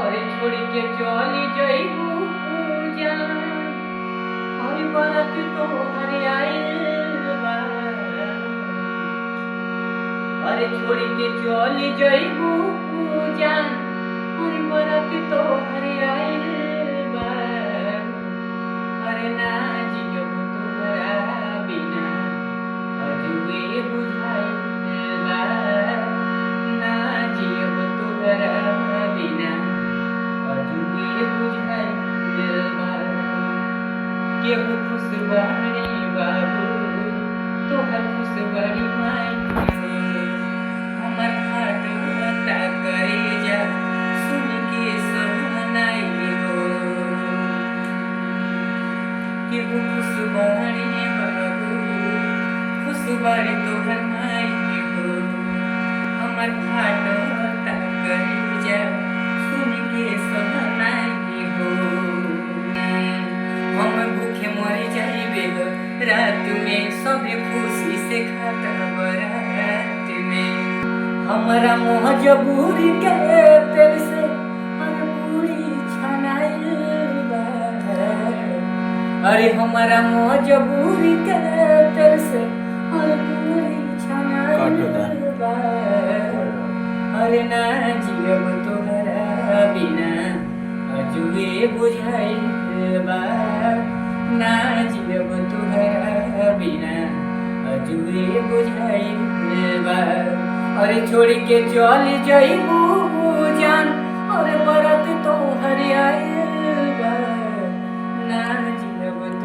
अरे छोड़ के चली जइबू जान और बरत तोहर आइल बा। अरे छोड़ के चली जइबू जान और बरत तोहर आइल बा। अरे ना जियब तोहरा बिना अजुए बुझाइल बा। ना जियब तोहरा बिना अजुए बुझाइल बा। केहू खुशबारी बाबू तोहर खुशबारी माई हमर हाथ बता करे जा सुन के सहनाई हो। केहू खुशबारी बाबू खुशबारी तोहर माई हो हमर हाथ बता करे जा सुन के सहनाई हो। हम भूखे मर जाइबे रात में सबे खुशी से खाता बरात में। हमारा मजबूरी के पेड़ से हम पूरी छनाइल बा। अरे हमारा मजबूरी के पेड़ से हम पूरी छनाइल बा। अरे ना जियब तोहरा बिना अजुए बुझाइल बा। ना जियब तोहरा बिना अजुए बुझाइल बा। अरे छोड़ के चल जइबू जान और बरत तोहर आइल